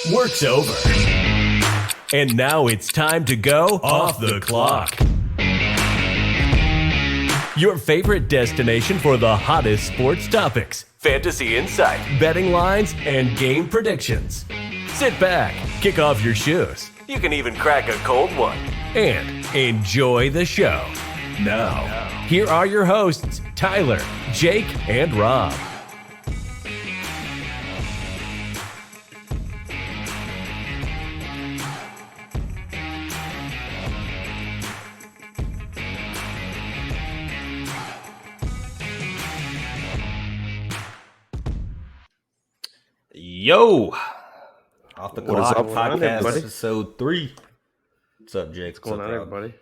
Work's over. And now it's time to go off the clock. Your favorite destination for the hottest sports topics, fantasy insight, betting lines, and game predictions. Sit back, kick off your shoes. You can even crack a cold one. And enjoy the show. Now, here are your hosts, Tyler, Jake, and Rob. Yo, off the clock up, podcast episode 3. What's up, Jake? What's going on, everybody?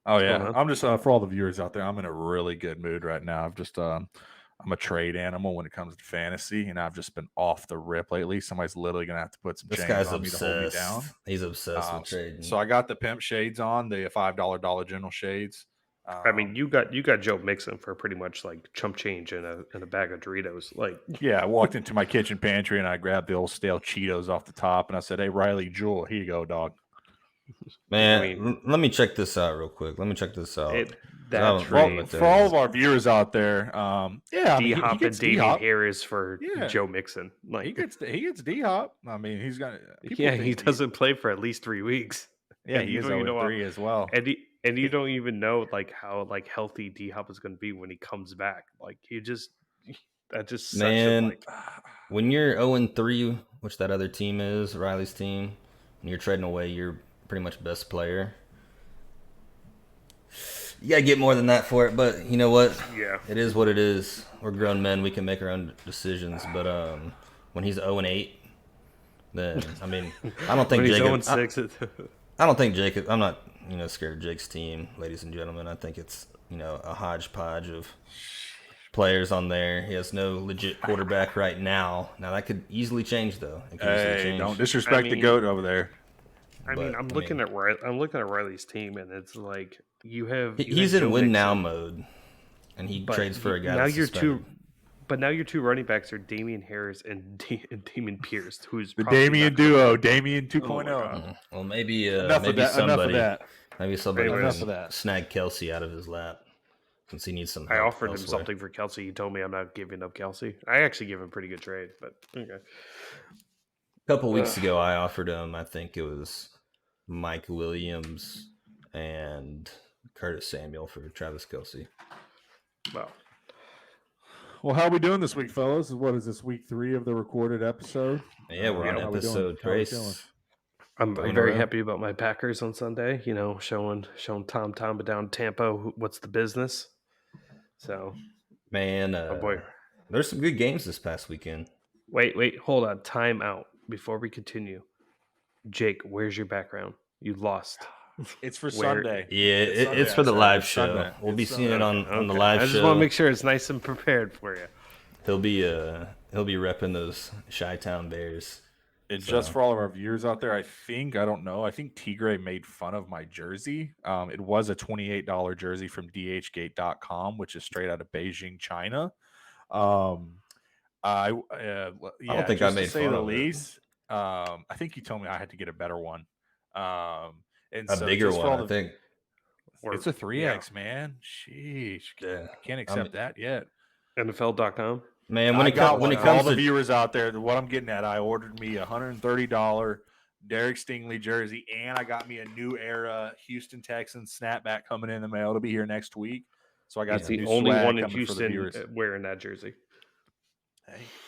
Oh yeah, I'm just for all the viewers out there. I'm in a really good mood right now. I'm a trade animal when it comes to fantasy, and I've just been off the rip lately. Somebody's literally gonna have to put some chains on me to hold me down. He's obsessed with trading. So I got the pimp shades on, the $5 Dollar General shades. I mean, you got Joe Mixon for pretty much like chump change in a bag of Doritos. Like, yeah, I walked into my kitchen pantry and I grabbed the old stale Cheetos off the top, and I said, "Hey, Riley Jewell, here you go, dog." Man, let me check this out real quick. For all of our viewers out there, D-Hop and Damian Harris for Joe Mixon. Like, he gets D-Hop. I mean, he's got. He doesn't play for at least 3 weeks. Yeah, he's 0-3 as well. And you don't even know like how like healthy D-Hop is going to be when he comes back. Like when you're 0-3, which that other team is, Riley's team, and you're trading away your pretty much best player, you gotta get more than that for it. But you know what? Yeah, it is what it is. We're grown men; we can make our own decisions. But when he's 0-8, then I mean, I don't think when Jacob. He's 0-6. I don't think Jacob. I'm not, scared of Jake's team, ladies and gentlemen. I think it's, a hodgepodge of players on there. He has no legit quarterback right now. Now that could easily change, though. Don't disrespect the goat over there. I'm looking at Riley's team, and it's like he's in win now mode, and he trades for a guy. Now you're now your two running backs are Damian Harris and Dameon Pierce, who's the Damian duo, Damian 2.0. Well, maybe somebody can snag Kelsey out of his lap since he needs some help. I offered him something for Kelsey. He told me I'm not giving up Kelsey. I actually gave him a pretty good trade, but okay. A couple weeks ago, I offered him, I think it was Mike Williams and Curtis Samuel for Travis Kelsey. Wow. Well, how are we doing this week, fellas? What is this, week 3 of the recorded episode? Yeah, we're on episode 3. I'm very happy about my Packers on Sunday. Showing Tom Tamba down Tampa what's the business. So, man, boy, there's some good games this past weekend. Wait, hold on, time out before we continue. Jake, where's your background? You lost. It's for Sunday. Yeah, it's for the live show. Sunday. We'll be seeing it on the live show. I just want to make sure it's nice and prepared for you. He'll be repping those Chi-Town Bears. It's just for all of our viewers out there. I think Tigre made fun of my jersey. It was a $28 jersey from dhgate.com, which is straight out of Beijing, China. I don't think I made fun of it. I think you told me I had to get a better one. A bigger one, I think. It's a 3X, man. Sheesh. Yeah. I can't accept that yet. NFL.com. Man, when it comes to all the viewers out there, what I'm getting at, I ordered me a $130 Derek Stingley jersey, and I got me a new era Houston Texans snapback coming in the mail to be here next week. So I got the only one in Houston wearing that jersey.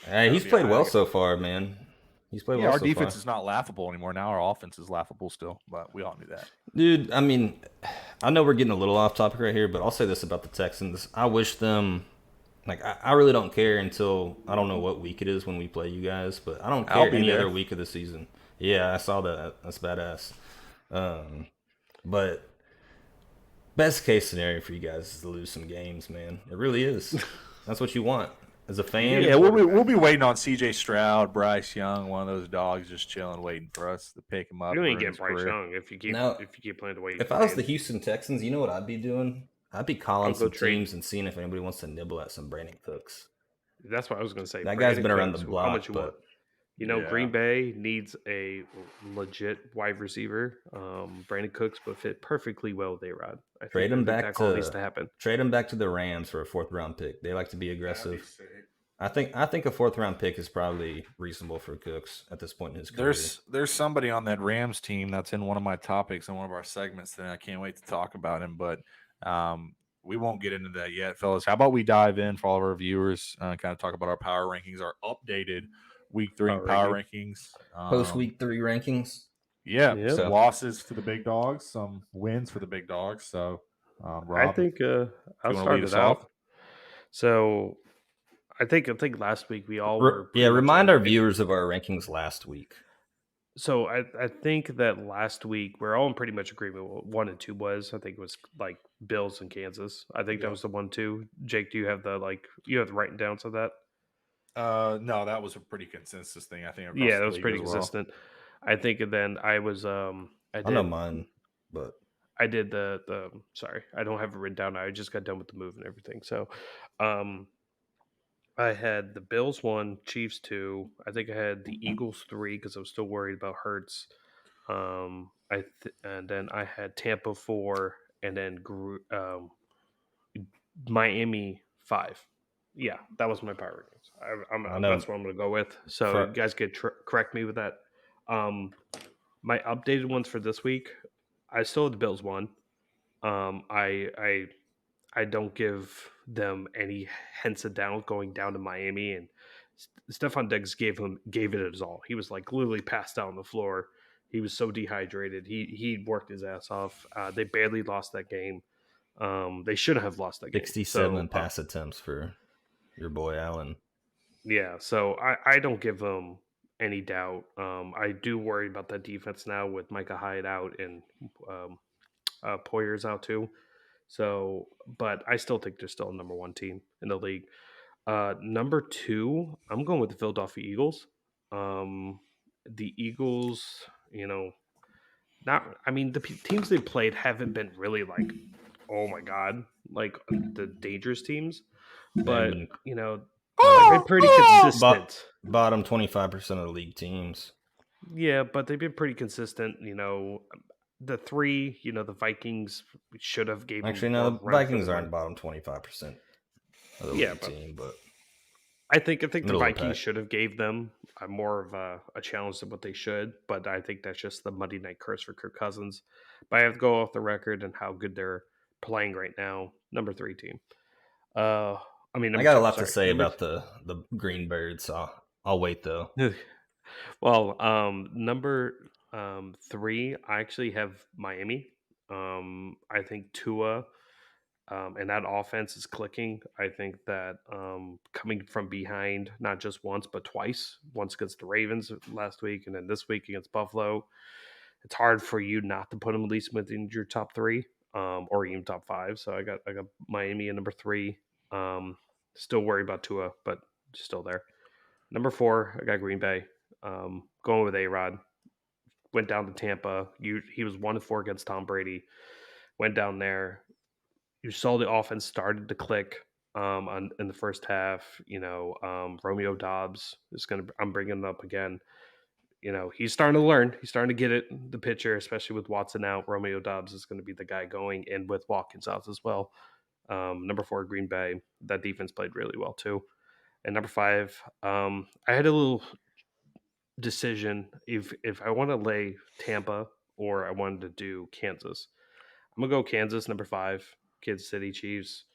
Hey, he's played well so far, man. He's played well so far. Our defense is not laughable anymore. Now our offense is laughable still, but we all knew that. Dude, I mean, I know we're getting a little off topic right here, but I'll say this about the Texans. I wish them, I really don't care until, I don't know what week it is when we play you guys, but I don't care any other week of the season. Yeah, I saw that. That's badass. But best case scenario for you guys is to lose some games, man. It really is. That's what you want. As a fan, yeah, we'll be waiting on C.J. Stroud, Bryce Young, one of those dogs just chilling, waiting for us to pick him up. You ain't getting Bryce Young if you keep playing the way. If I was the Houston Texans, you know what I'd be doing? I'd be calling some teams and seeing if anybody wants to nibble at some Brandon Cooks. That's what I was going to say. That guy's been around the block, but Green Bay needs a legit wide receiver. Brandon Cooks would fit perfectly well with A-Rod. I think that all needs to happen. Trade him back to the Rams for a 4th round pick. They like to be aggressive. I think a 4th round pick is probably reasonable for Cooks at this point in his career. There's somebody on that Rams team that's in one of my topics in one of our segments that I can't wait to talk about him, but we won't get into that yet, fellas. How about we dive in for all of our viewers, kind of talk about our power rankings, our updated Week 3 power rankings. Post Week 3 rankings. Yeah, some losses to the big dogs, some wins for the big dogs. So, Rob, I think I'll start it out. So, I think last week we all were. Remind our viewers of our rankings last week. So I think that last week we're all in pretty much agreement with what 1 and 2 was. I think it was like Bills and Kansas. I think that was the 1-2. Jake, do you have the writing down to that? No, that was a pretty consensus thing. I think. Yeah, that was pretty consistent. I think, and then I was I know mine, but I did the sorry, I don't have it written down. I just got done with the move and everything. So, I had the Bills 1, Chiefs 2. I think I had the Eagles 3 because I was still worried about Hurts. And then I had Tampa 4, and then Miami 5. Yeah, that was my power rankings. That's what I'm going to go with. So you guys could correct me with that. My updated ones for this week, I still have the Bills 1. I don't give them any hints of doubt going down to Miami, and Stephon Diggs gave it his all. He was like literally passed out on the floor. He was so dehydrated. He worked his ass off. They barely lost that game. They shouldn't have lost that game. 67 pass attempts for your boy Allen. Yeah, so I don't give them any doubt. I do worry about that defense now with Micah Hyde out and Poyer's out too. So, but I still think they're still a number 1 team in the league. Number 2, I'm going with the Philadelphia Eagles. The Eagles, the teams they played haven't been really like, oh my God, like the dangerous teams, but they've been pretty consistent. Bottom 25% of the league teams. Yeah, but they've been pretty consistent. The 3, the Vikings should have gave. Actually, no, the Vikings aren't bottom 25% of the league team, but I think the Vikings should have gave them more of a challenge than what they should. But I think that's just the Monday night curse for Kirk Cousins. But I have to go off the record and how good they're playing right now. Number 3 team. I got a lot to say about the Green Birds. So I'll wait though. Well, number 3, I actually have Miami. I think Tua and that offense is clicking. I think that coming from behind, not just once, but twice, once against the Ravens last week and then this week against Buffalo, it's hard for you not to put them at least within your top 3 or even top 5. So I got Miami at number 3. Still worried about Tua, but still there. Number 4, I got Green Bay. Going with A-Rod. Went down to Tampa. He was 1-4 against Tom Brady. Went down there. You saw the offense started to click in the first half. Romeo Dobbs is going to. I'm bringing him up again. He's starting to learn. He's starting to get it. The pitcher, especially with Watson out, Romeo Dobbs is going to be the guy going, and with Watkins out as well. Number 4, Green Bay. That defense played really well too. And number 5, I had a little decision if I want to lay Tampa or I wanted to do Kansas. I'm gonna go Kansas, number 5, Kansas City Chiefs.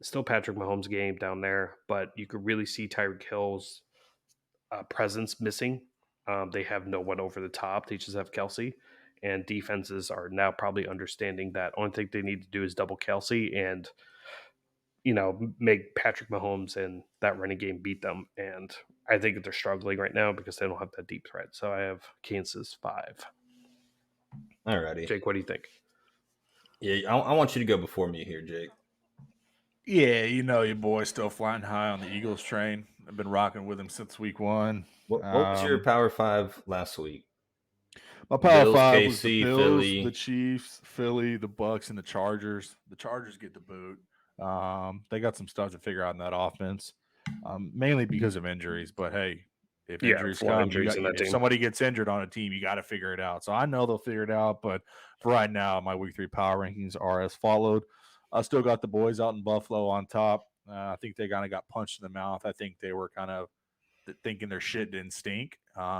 Still Patrick Mahomes' game down there, but you could really see Tyreek Hill's presence missing. They have no one over the top. They just have Kelsey, and defenses are now probably understanding that only thing they need to do is double Kelsey and make Patrick Mahomes and that running game beat them. And I think they're struggling right now because they don't have that deep threat. So I have Kansas 5. Alrighty. Jake, what do you think? Yeah, I want you to go before me here, Jake. Yeah, your boy's still flying high on the Eagles train. I've been rocking with him since week 1. What was your Power 5 last week? My Power 5 was the Bills, Philly, the Chiefs, Philly, the Bucks, and the Chargers. The Chargers get the boot. They got some stuff to figure out in that offense, mainly because of injuries. But, hey, If injuries come, if somebody gets injured on a team, you got to figure it out. So I know they'll figure it out. But for right now, my week 3 power rankings are as followed. I still got the boys out in Buffalo on top. I think they kind of got punched in the mouth. I think they were kind of thinking their shit didn't stink,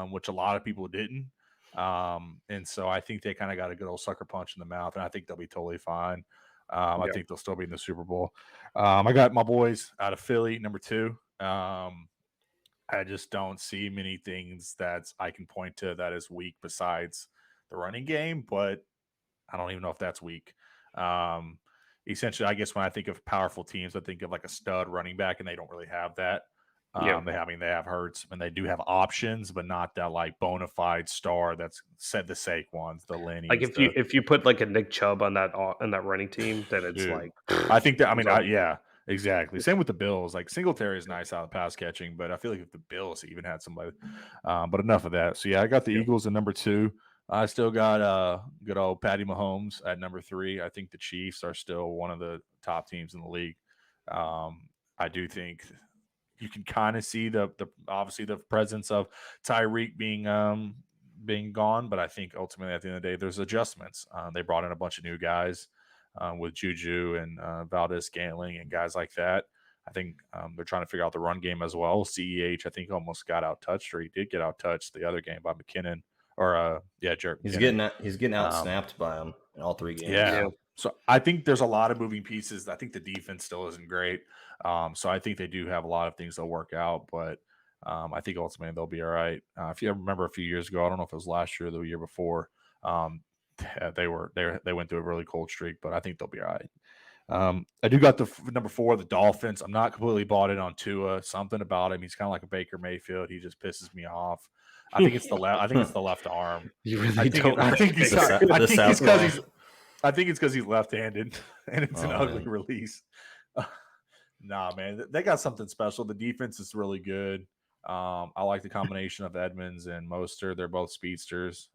which a lot of people didn't. And so I think they kind of got a good old sucker punch in the mouth, and I think they'll be totally fine. I think they'll still be in the Super Bowl. I got my boys out of Philly, number 2. I just don't see many things that I can point to that is weak besides the running game, but I don't even know if that's weak. Essentially, I guess when I think of powerful teams, I think of like a stud running back, and they don't really have that. They have Hurts, and they do have options, but not that like bona fide star that's said the Saquons, the Lenny. Like if you put like a Nick Chubb on that running team, then it's like I think that yeah. Exactly. Same with the Bills. Like Singletary is nice out of pass catching, but I feel like if the Bills even had somebody, but enough of that. So yeah, I got the Eagles at number 2. I still got good old Patty Mahomes at number 3. I think the Chiefs are still one of the top teams in the league. I do think you can kind of see the obviously the presence of Tyreek being gone, but I think ultimately at the end of the day, there's adjustments. They brought in a bunch of new guys. With Juju and Valdez-Scantling and guys like that. I think they're trying to figure out the run game as well. CEH, I think, almost got out-touched, or he did get out-touched the other game by McKinnon. Or, Jarrett McKinnon. He's getting out-snapped by him in all 3 games. Yeah. So I think there's a lot of moving pieces. I think the defense still isn't great. So I think they do have a lot of things they'll work out, but I think ultimately they'll be all right. If you remember a few years ago, I don't know if it was last year or the year before, they went through a really cold streak, but I think they'll be all right. I do got the number 4, the Dolphins. I'm not completely bought in on Tua. Something about him, he's kind of like a Baker Mayfield. He just pisses me off. I think it's the left. I think it's the left arm. You really don't. I think it's because he's left-handed, and it's an ugly release. Nah, man, they got something special. The defense is really good. I like the combination of Edmonds and Mostert. They're both speedsters.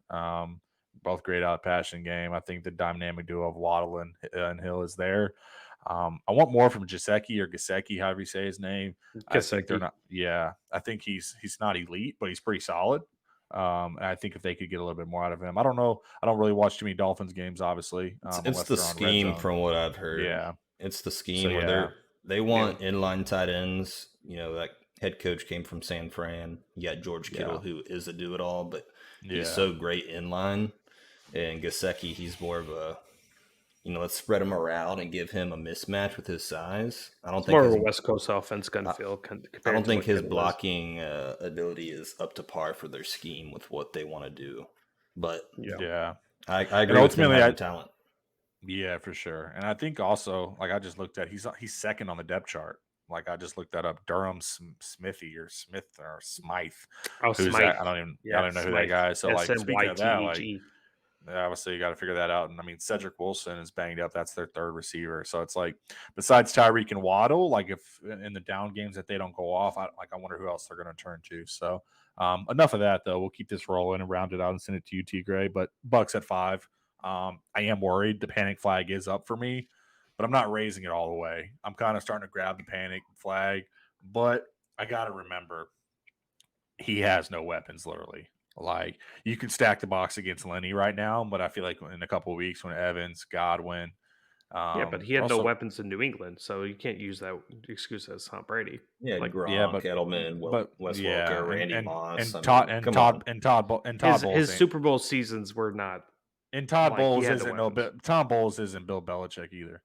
Both great out of passing game. I think the dynamic duo of Waddle and Hill is there. I want more from Gesicki, however you say his name. I think they're not. Yeah, I think he's not elite, but he's pretty solid. And I think if they could get a little bit more out of him, I don't know. I don't really watch too many Dolphins games, obviously. It's the scheme, from what I've heard. Yeah, it's the scheme where they want inline tight ends. You know, that head coach came from San Fran. You got George Kittle, who is a do-it-all, but he's so great inline. And Gesicki, he's more of a, let's spread him around and give him a mismatch with his size. I don't think more of a West Coast offense gonna feel. I don't think his blocking ability is up to par for their scheme with what they want to do. But I agree with him having talent. Yeah, for sure. And I think also, like I just looked at, he's second on the depth chart. Like I just looked that up, Durham Smithy or Smith or Smythe. Oh, Who's Smythe. that? I don't even know who that guy is. So like speaking of that, like obviously you got to figure that out. And I mean, Cedric Wilson is banged up. That's their third receiver. So it's like besides Tyreek and Waddle, like if in the down games that they don't go off, I wonder who else they're going to turn to. So enough of that though. We'll keep this rolling and round it out and send it to you, T. Gray. But Bucks at 5. I am worried. The panic flag is up for me. But I'm not raising it all the way. I'm kind of starting to grab the panic flag. But I got to remember, he has no weapons, literally. Like, you can stack the box against Lenny right now, but I feel like in a couple of weeks when Evans, Godwin. But he had no weapons in New England, so you can't use that excuse as Tom Brady. Yeah, like Gronk, Edelman, Wes Welker, Randy Moss. Todd Bowles. His Super Bowl seasons were not. And Todd Bowles isn't Tom Bowles isn't Bill Belichick either.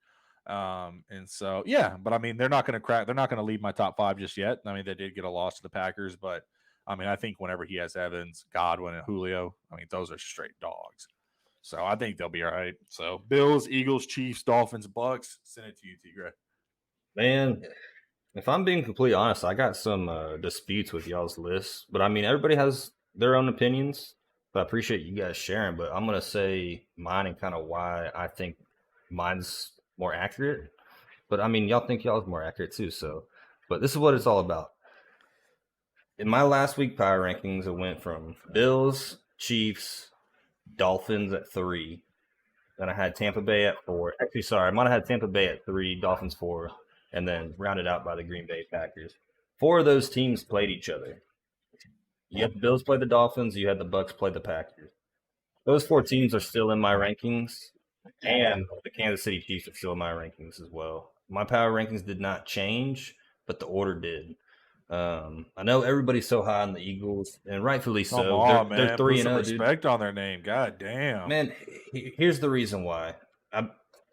And so, but I mean, they're not going to crack. They're not going to leave my top 5 just yet. I mean, they did get a loss to the Packers, but I mean, I think whenever he has Evans, Godwin, and Julio, I mean, those are straight dogs. So I think they'll be all right. So Bills, Eagles, Chiefs, Dolphins, Bucks. Send it to you, T. Gray. Man, if I'm being completely honest, I got some disputes with y'all's list, but I mean, everybody has their own opinions. But I appreciate you guys sharing. But I'm gonna say mine and kind of why I think mine's more accurate. But I mean, y'all think y'all's more accurate too. So, but this is what it's all about. In my last week power rankings, it went from Bills, Chiefs, Dolphins at 3. Then I had Tampa Bay at 4. Actually, sorry, I might have had Tampa Bay at 3, Dolphins 4, and then rounded out by the Green Bay Packers. 4 of those teams played each other. You had the Bills play the Dolphins. You had the Bucks play the Packers. Those 4 teams are still in my rankings, and the Kansas City Chiefs are still in my rankings as well. My power rankings did not change, but the order did. I know everybody's so high on the Eagles, and rightfully so. Come on, man. They're 3-0, Put some dude. respect on their name. God damn. Man, here's the reason why. I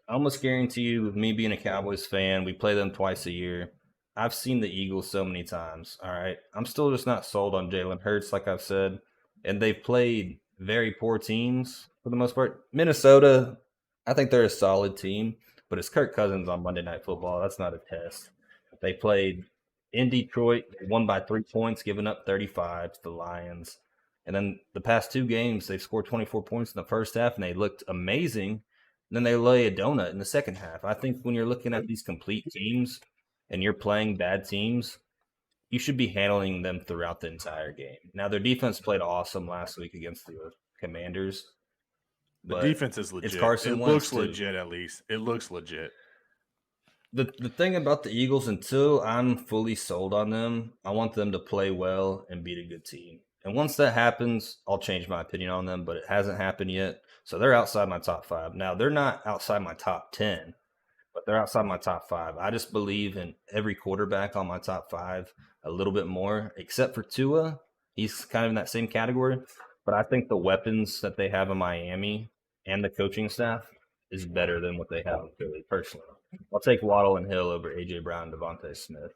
almost guarantee you, with me being a Cowboys fan, we play them twice a year. I've seen the Eagles so many times, all right? I'm still just not sold on Jalen Hurts, like I've said. And they've played very poor teams for the most part. Minnesota, I think they're a solid team, but it's Kirk Cousins on Monday Night Football. That's not a test. They played in Detroit, they won by 3 points, giving up 35 to the Lions. And then the past 2 games, they've scored 24 points in the first half, and they looked amazing. And then they lay a donut in the second half. I think when you're looking at these complete teams and you're playing bad teams, you should be handling them throughout the entire game. Now, their defense played awesome last week against the Commanders. The defense is legit. It's Carson It Wentz looks legit, at least. It looks legit. The thing about the Eagles, until I'm fully sold on them, I want them to play well and beat a good team. And once that happens, I'll change my opinion on them, but it hasn't happened yet. So they're outside my top 5. Now, they're not outside my top 10, but they're outside my top 5. I just believe in every quarterback on my top 5 a little bit more, except for Tua. He's kind of in that same category. But I think the weapons that they have in Miami and the coaching staff is better than what they have in Philly, personally. I'll take Waddle and Hill over A.J. Brown and Devontae Smith.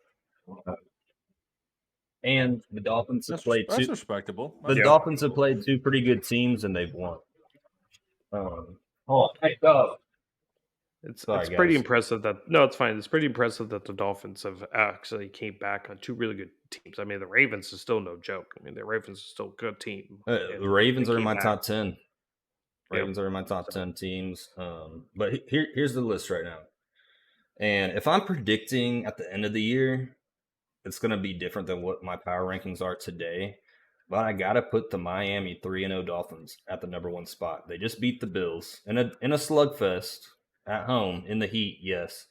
And the Dolphins have played That's respectable. Dolphins have played 2 pretty good teams, and they've won. It's Sorry, pretty guys. impressive that it's fine. It's pretty impressive that the Dolphins have actually came back on 2 really good teams. I mean, the Ravens is still no joke. I mean, the Ravens are still a good team. The Ravens are in my back. top 10. Ravens are in my top 10 teams. But here's the list right now. And if I'm predicting at the end of the year, it's going to be different than what my power rankings are today. But I got to put the Miami 3-0 Dolphins at the number 1 spot. They just beat the Bills in a slugfest at home in the heat, yes.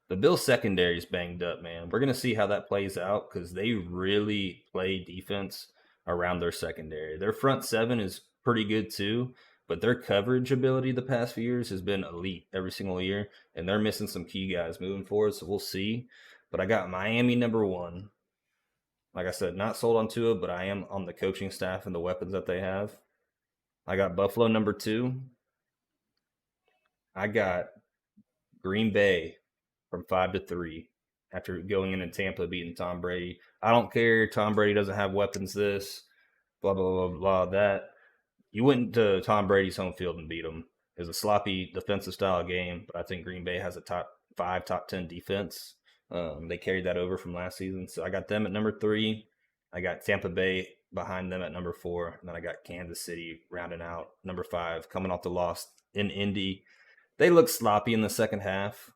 The Bills secondary is banged up, man. We're going to see how that plays out because they really play defense around their secondary. Their front 7 is pretty good too, but their coverage ability the past few years has been elite every single year, and they're missing some key guys moving forward, so we'll see. But I got Miami number 1. Like I said, not sold on Tua, but I am on the coaching staff and the weapons that they have. I got Buffalo number 2. I got Green Bay from 5-3 after going in Tampa beating Tom Brady. I don't care. Tom Brady doesn't have weapons this, blah, blah, blah, blah, that. You went to Tom Brady's home field and beat him. It was a sloppy defensive style game, but I think Green Bay has a top 5, top 10 defense. They carried that over from last season. So I got them at number 3. I got Tampa Bay behind them at number 4. And then I got Kansas City rounding out number 5, coming off the loss in Indy. They looked sloppy in the second half.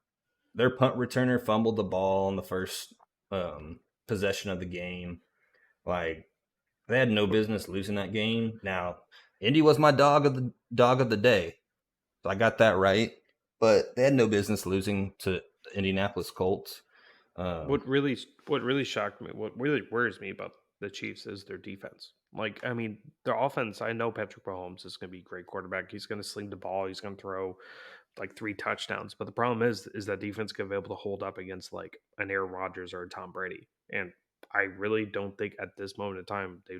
Their punt returner fumbled the ball in the first possession of the game. Like, they had no business losing that game. Now, Indy was my dog of the day. So I got that right. But they had no business losing to the Indianapolis Colts. What really shocked me, what really worries me about the Chiefs is their defense. Like, I mean, their offense, I know Patrick Mahomes is going to be a great quarterback. He's going to sling the ball. He's going to throw like 3 touchdowns. But the problem is that defense going to be able to hold up against like an Aaron Rodgers or a Tom Brady. And I really don't think at this moment in time they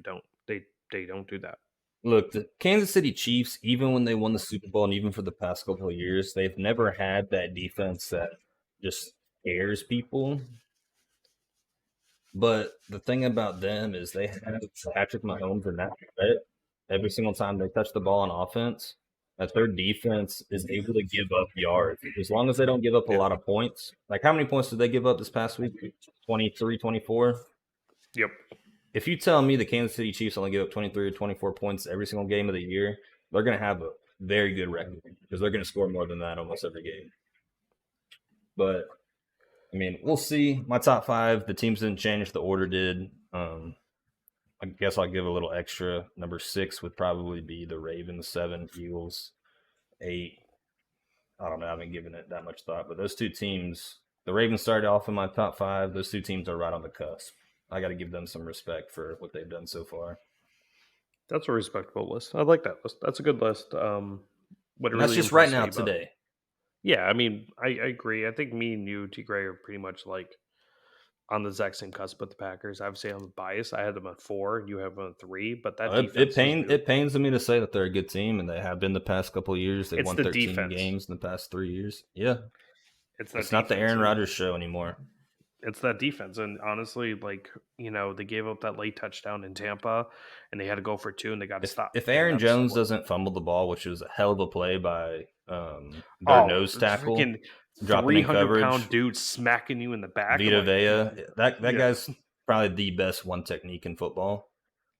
don't do that. Look, the Kansas City Chiefs, even when they won the Super Bowl and even for the past couple of years, they've never had that defense that just scares people. But the thing about them is they have Patrick Mahomes and that threat every single time they touch the ball on offense. That their defense is able to give up yards. As long as they don't give up a lot of points. Like, how many points did they give up this past week? 23, 24? Yep. If you tell me the Kansas City Chiefs only give up 23 or 24 points every single game of the year, they're going to have a very good record because they're going to score more than that almost every game. But, I mean, we'll see. My top 5, the teams didn't change. The order did. I guess I'll give a little extra. Number 6 would probably be the Ravens, 7, Eagles, 8. I don't know. I haven't given it that much thought. But those 2 teams, the Ravens started off in my top 5. Those 2 teams are right on the cusp. I got to give them some respect for what they've done so far. That's a respectable list. I like that list. That's a good list. What That's really just right impressed me now about- today. Yeah, I mean, I agree. I think me and you, T. Gray, are pretty much like on the exact same cusp with the Packers. Obviously, I'm biased. I had them at 4. You have them at 3. But that defense It pains me to say that they're a good team, and they have been the past couple of years. They've It's won the 13 defense. games in the past 3 years. Yeah, it's not the Aaron defense. Rodgers show anymore. It's that defense. And honestly, like, they gave up that late touchdown in Tampa, and they had to go for 2, and they got to stop. If Aaron Jones doesn't fumble the ball, which was a hell of a play by their nose tackle, dropping in coverage, 300-pound dude smacking you in the back. Vita Vea, that guy's probably the best one technique in football.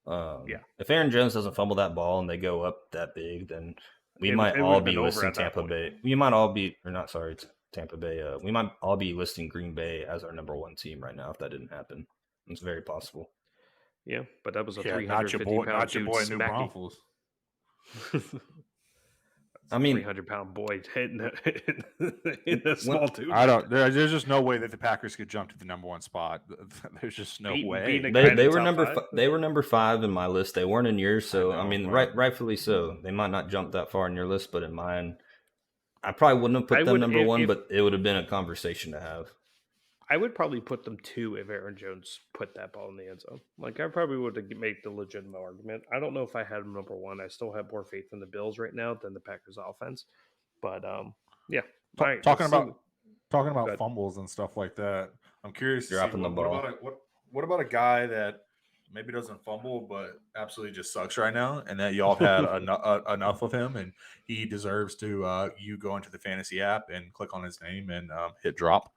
If Aaron Jones doesn't fumble that ball and they go up that big, then we might all be listing Tampa Bay. We might all be, or not, sorry, it's Tampa Bay. We might all be listing Green Bay as our number 1 team right now if that didn't happen. It's very possible. Yeah, but that was a 350-pound not your boy, dude New Braunfels. I mean, 300-pound boy hitting a small dude. I don't. There's just no way that the Packers could jump to the number 1 spot. There's just no way. They were number 5 in my list. They weren't in yours, so I mean, rightfully so. They might not jump that far in your list, but in mine, I probably wouldn't have put them number 1, but it would have been a conversation to have. I would probably put them 2 if Aaron Jones put that ball in the end zone. Like, I probably would have made the legitimate argument. I don't know if I had him number 1. I still have more faith in the Bills right now than the Packers offense. But, yeah. Talking about fumbles and stuff like that, I'm curious. Dropping the ball. What about a guy that maybe doesn't fumble, but absolutely just sucks right now, and that y'all have had enough of him, and he deserves to you go into the fantasy app and click on his name and hit drop?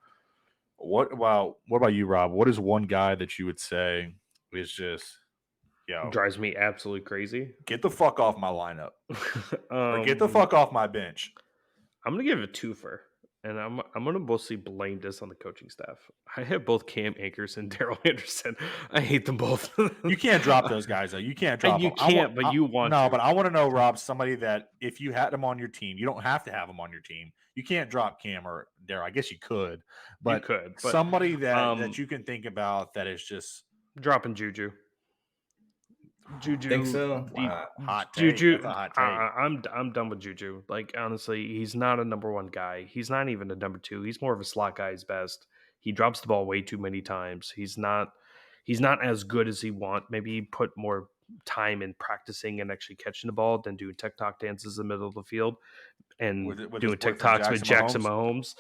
What about you, Rob? What is one guy that you would say is just, drives me absolutely crazy? Get the fuck off my lineup, or get the fuck off my bench. I'm gonna give it a twofer, and I'm gonna mostly blame this on the coaching staff. I have both Cam Akers and Daryl Anderson. I hate them both. You can't drop those guys though. You can't drop. You them. can't, but you want. No, to. but I want to know, Rob, somebody that if you had them on your team, you don't have to have them on your team. You can't drop Cam or Daryl. I guess you could, but somebody that you can think about that is just dropping Juju. Think so? Hot take. Juju. That's a hot take. I'm done with Juju. Like, honestly, he's not a number 1 guy. He's not even a number 2. He's more of a slot guy at best. He drops the ball way too many times. He's not as good as he want. Maybe he put more time in practicing and actually catching the ball than doing TikTok dances in the middle of the field and doing TikToks with Jackson Mahomes.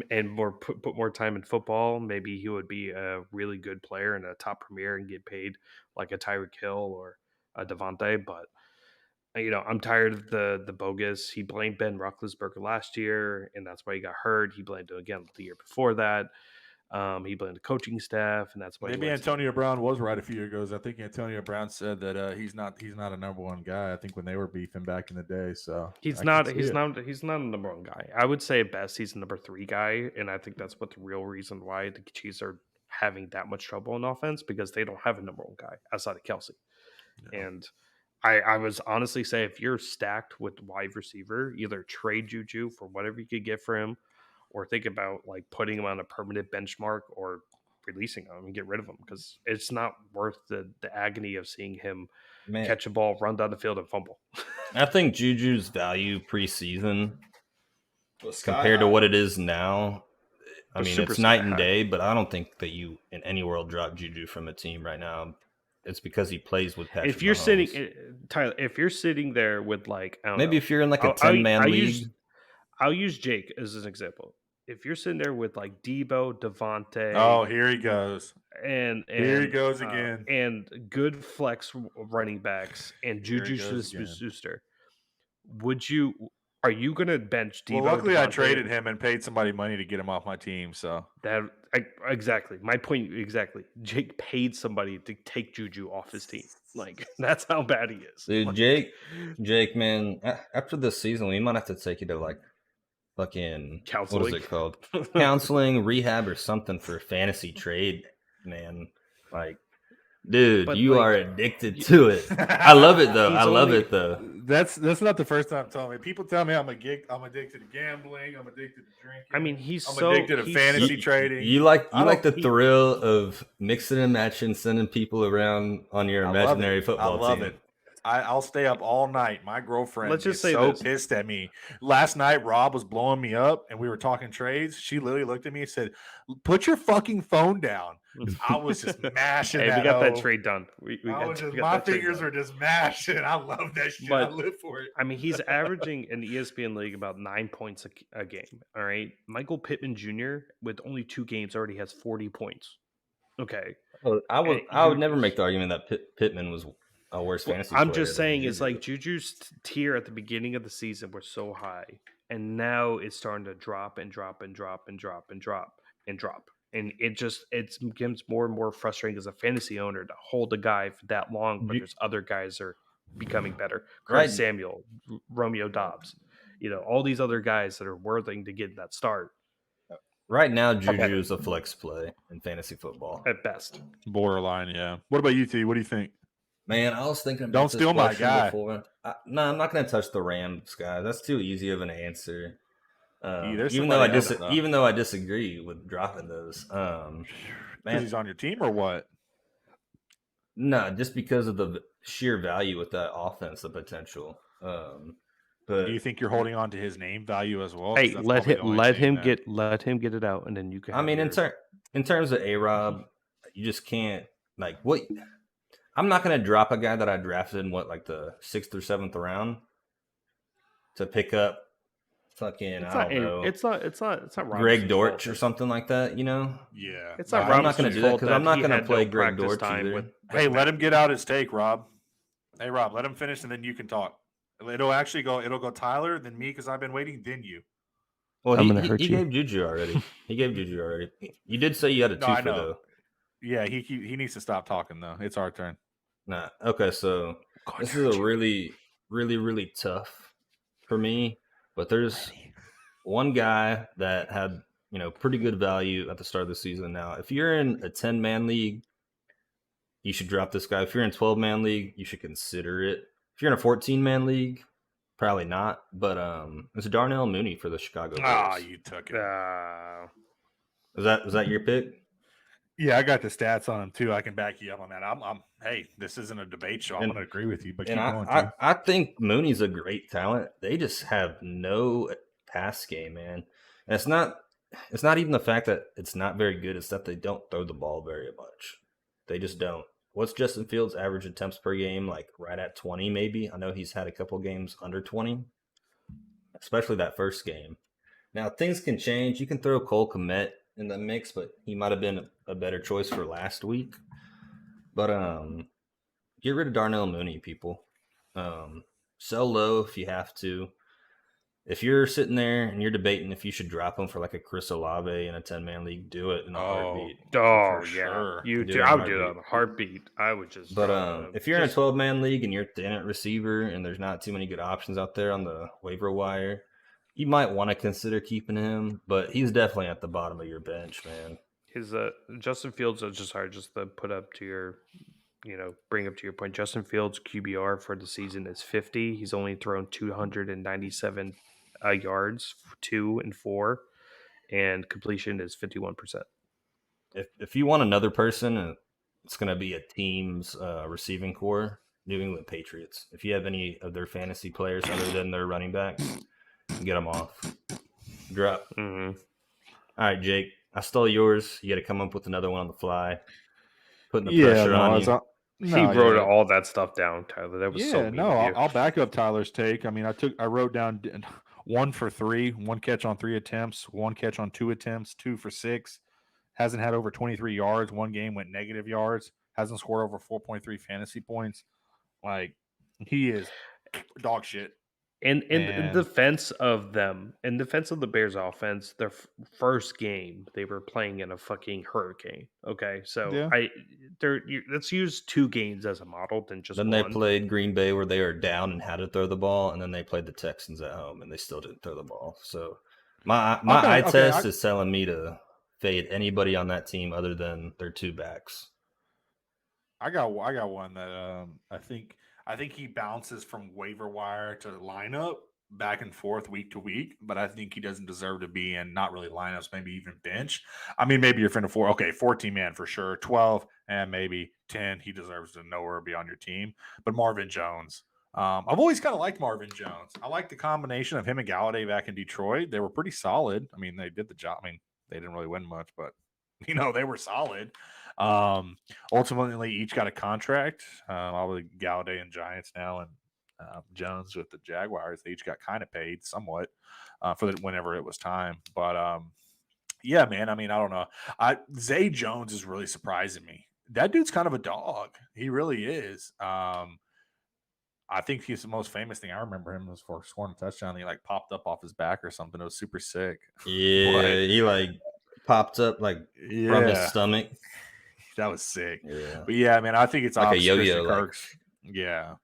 And put more time in football. Maybe he would be a really good player and a top premier and get paid like a Tyreek Hill or a Devontae. But I'm tired of the bogus. He blamed Ben Roethlisberger last year, and that's why he got hurt. He blamed him again the year before that. He blamed the coaching staff, and that's why maybe Antonio Brown was right a few years ago. I think Antonio Brown said that he's not a number 1 guy. I think when they were beefing back in the day, so he's not a number 1 guy. I would say at best he's a number 3 guy, and I think that's what the real reason why the Chiefs are having that much trouble in offense, because they don't have a number 1 guy outside of Kelsey. Yeah. And I was honestly say if you're stacked with wide receiver, either trade Juju for whatever you could get for him, or think about like putting him on a permanent benchmark or releasing him and get rid of him, because it's not worth the agony of seeing him catch a ball, run down the field, and fumble. I think Juju's value preseason compared to what it is now, I mean, it's night and day, but I don't think that you in any world drop Juju from a team right now. It's because he plays with Patrick Mahomes. Tyler, if you're sitting there with like, if you're in like a 10-man league. I'll use Jake as an example. If you're sitting there with like Debo, Devontae, oh, here he goes, and here he goes again, and good flex running backs, and Juju Smith-Schuster, are you going to bench Debo? Well, luckily Devontae? I traded him and paid somebody money to get him off my team. So exactly my point. Exactly, Jake paid somebody to take Juju off his team. Like, that's how bad he is. Dude, Jake, man, after this season, we might have to take you to like fucking counseling. What is it called? Counseling, rehab, or something for fantasy trade, man. Like, dude, you are addicted to it. I love it though. That's not the first time telling me. People tell me I'm addicted to gambling. I'm addicted to drinking. I mean, I'm addicted to fantasy trading. You like the thrill of mixing and matching, sending people around on your imaginary football team. I love it. I'll stay up all night. My girlfriend is pissed at me. Last night, Rob was blowing me up, and we were talking trades. She literally looked at me and said, "Put your fucking phone down." I was just mashing that. We got that trade done. My fingers were just mashing. I love that shit. I live for it. I mean, he's averaging in the ESPN league about 9 points a game. All right. Michael Pittman Jr. with only 2 games already has 40 points. Okay. Well, I would never make the argument that Pittman was a worse fantasy player. I'm just saying it's like Juju's tier at the beginning of the season were so high, and now it's starting to drop and drop and drop and drop and drop and drop. And it becomes more and more frustrating as a fantasy owner to hold a guy for that long, but there's other guys that are becoming better. Curtis Samuel, Romeo Dobbs, all these other guys that are worthy to get that start. Right now, Juju is a flex play in fantasy football. At best. Borderline, yeah. What about you, T? What do you think? Man, I was thinking about Don't steal my guy. No, I'm not going to touch the Rams guy. That's too easy of an answer. Even though I disagree with dropping those. Man, he's on your team or what? No, just because of the sheer value with that offense, the potential. But do you think you're holding on to his name value as well? Hey, let him get it out, and then you can. I mean, in terms of A-Rob, you just can't what. I'm not going to drop a guy that I drafted in the 6th or 7th round to pick up fucking It's not Greg Dortch or something like that, Yeah, it's not. I'm not going to do that because I'm not going to play Greg Dortch either. Hey, let him get out his take, Rob. Hey, Rob, let him finish and then you can talk. It'll go Tyler, then me because I've been waiting, then you. Well, he gave Juju already. You did say you had a twofer though. Yeah, he needs to stop talking though. It's our turn. Nah. Okay, so this is a really, really, really tough for me. But there's one guy that had, pretty good value at the start of the season. Now, if you're in a 10-man league, you should drop this guy. If you're in a 12-man league, you should consider it. If you're in a 14-man league, probably not. But it's Darnell Mooney for the Chicago Bears. You took it. Was that your pick? Yeah, I got the stats on him too. I can back you up on that. Hey, this isn't a debate show. I'm going to agree with you, but keep going. I think Mooney's a great talent. They just have no pass game, man. And it's not even the fact that it's not very good. It's that they don't throw the ball very much. They just don't. What's Justin Fields' average attempts per game? Right at 20, maybe. I know he's had a couple games under 20, especially that first game. Now things can change. You can throw Cole Kmet in the mix, but he might have been a better choice for last week. But get rid of Darnell Mooney, people. Sell low if you have to. If you're sitting there and you're debating if you should drop him for a Chris Olave in a 10-man league, do it in a heartbeat. Oh, yeah. Sure. I would do it in a heartbeat. I would just. But if you're in a 12-man league and you're thin at receiver and there's not too many good options out there on the waiver wire, you might want to consider keeping him, but he's definitely at the bottom of your bench, man. His Justin Fields is just hard just to put up to your, bring up to your point. Justin Fields' QBR for the season is 50. He's only thrown 297 yards, 2 and 4, and completion is 51%. If you want another person, it's going to be a team's receiving core, New England Patriots. If you have any of their fantasy players other than their running backs, get them off. Drop. Mm-hmm. All right, Jake. I stole yours. You got to come up with another one on the fly. Putting the pressure on you. He wrote all that stuff down, Tyler. That was so mean of you. I'll back up Tyler's take. I mean, I wrote down 1 for 3, 1 catch on 3 attempts, 1 catch on 2 attempts, 2 for 6. Hasn't had over 23 yards. 1 game went negative yards. Hasn't scored over 4.3 fantasy points. He is dog shit. In defense of the Bears offense, their first game they were playing in a fucking hurricane. Okay, so let's use 2 games as a model than just then one. They played Green Bay where they were down and had to throw the ball, and then they played the Texans at home and they still didn't throw the ball. So my eye test is telling me to fade anybody on that team other than their 2 backs. I got one that I think I think he bounces from waiver wire to lineup back and forth week to week, but I think he doesn't deserve to be in not really lineups, maybe even bench. I mean, maybe you're in a 14 man for sure, 12 and maybe 10. He deserves to nowhere be on your team. But Marvin Jones, I've always kind of liked Marvin Jones. I like the combination of him and Galladay back in Detroit. They were pretty solid. I mean, they did the job. I mean, they didn't really win much, but they were solid. Ultimately, each got a contract. Obviously, Galladay and Giants now, and Jones with the Jaguars. They each got kind of paid somewhat for whenever it was time. But yeah, man. I mean, I don't know. Zay Jones is really surprising me. That dude's kind of a dog. He really is. I think he's the most famous thing I remember him was for scoring a touchdown. He like popped up off his back or something. It was super sick. Yeah, he like popped up like from his stomach. That was sick. Yeah. But yeah, man, I think it's like a yo-yo. Like... Yeah.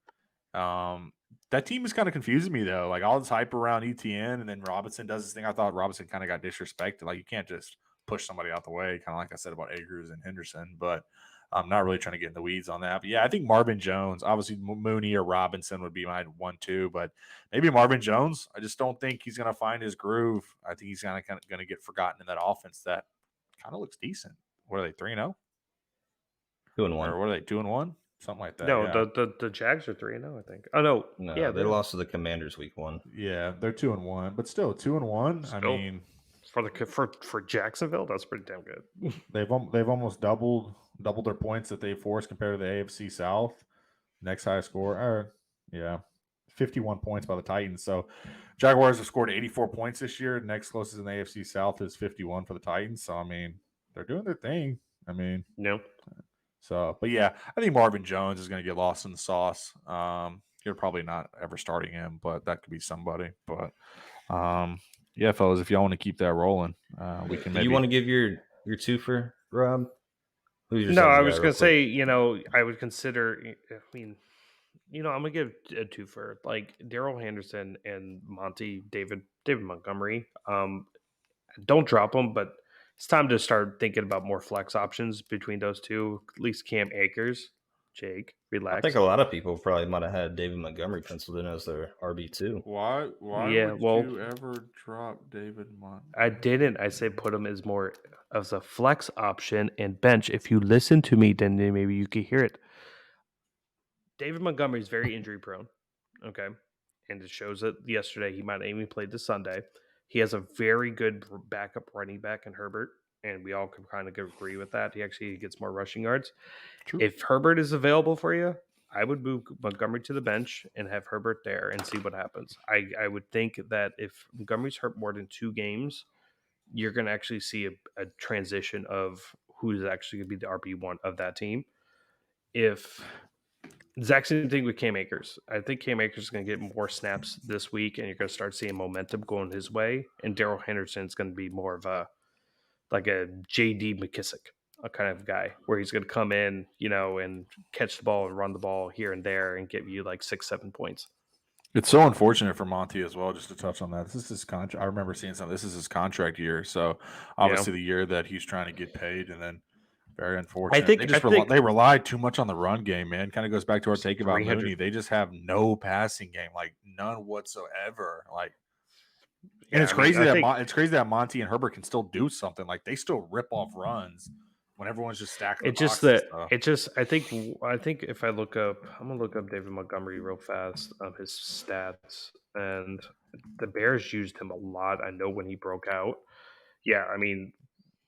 That team is kind of confusing me though. Like all this hype around ETN, and then Robinson does this thing. I thought Robinson kind of got disrespected. Like you can't just push somebody out the way, kind of like I said about Akers and Henderson. But I'm not really trying to get in the weeds on that. But yeah, I think Marvin Jones, obviously Mooney or Robinson would be my 1-2, but maybe Marvin Jones. I just don't think he's going to find his groove. I think he's kind of going to get forgotten in that offense that kind of looks decent. What are they, 3-0? 2-1. Or what are they, 2-1? Something like that. No, yeah. the Jags are 3-0, I think. Oh no, yeah, they lost to the Commanders week 1. Yeah, they're 2-1, but still 2-1. I mean, for Jacksonville, that's pretty damn good. They've almost doubled their points that they forced compared to the AFC South. Next highest score, 51 points by the Titans. So Jaguars have scored 84 points this year. Next closest in the AFC South is 51 for the Titans. So I mean, they're doing their thing. I mean, no. So, but yeah, I think Marvin Jones is going to get lost in the sauce. You're probably not ever starting him, but that could be somebody. But yeah, fellas, if y'all want to keep that rolling, we can. Maybe... You want to give your twofer, Rob? No, I was going to say, I would consider. I mean, I'm going to give a twofer, like Darrell Henderson and David Montgomery. Don't drop them, but it's time to start thinking about more flex options between those two. At least Cam Akers, Jake, relax. I think a lot of people probably might have had David Montgomery penciled in as their RB2. Why would you ever drop David Montgomery? I didn't. I say put him as more of a flex option and bench. If you listen to me, then maybe you could hear it. David Montgomery is very injury prone. Okay. And it shows that yesterday he might have even played this Sunday. He has a very good backup running back in Herbert, and we all can kind of agree with that. He actually gets more rushing yards. True. If Herbert is available for you, I would move Montgomery to the bench and have Herbert there and see what happens. I would think that if Montgomery's hurt more than 2 games, you're going to actually see a transition of who's actually going to be the RB1 of that team. If exact same thing with Cam Akers. I think Cam Akers is going to get more snaps this week, and you're going to start seeing momentum going his way. And Darrell Henderson is going to be more of a J.D. McKissick, a kind of guy where he's going to come in, and catch the ball and run the ball here and there and give you like 6-7 points. It's so unfortunate for Monty as well, just to touch on that. This is his contract. I remember seeing something. This is his contract year. So obviously the year that he's trying to get paid, and then very unfortunate. They relied too much on the run game, man. Kind of goes back to our take about Mooney. They just have no passing game, like none whatsoever. Like, and it's crazy that Monty and Herbert can still do something. Like they still rip off runs when everyone's just stacking. I think if I look up, I'm gonna look up David Montgomery real fast on his stats, and the Bears used him a lot. I know when he broke out. Yeah, I mean.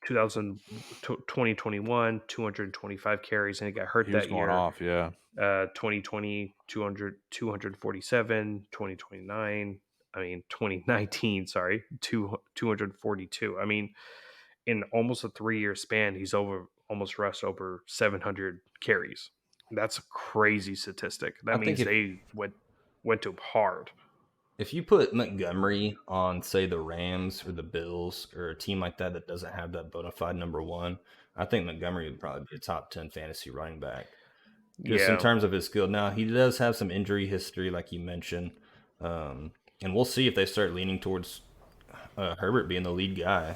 2021, 225 carries, and he got hurt that year. Off, yeah. 2020, 247, 2019, sorry, 242. I mean, in almost a 3-year span, he's almost rushed over 700 carries. That's a crazy statistic. That means they went to hard. If you put Montgomery on, say, the Rams or the Bills or a team like that doesn't have that bona fide number 1, I think Montgomery would probably be a top 10 fantasy running back. Just in terms of his skill. Now, he does have some injury history, like you mentioned. And we'll see if they start leaning towards Herbert being the lead guy.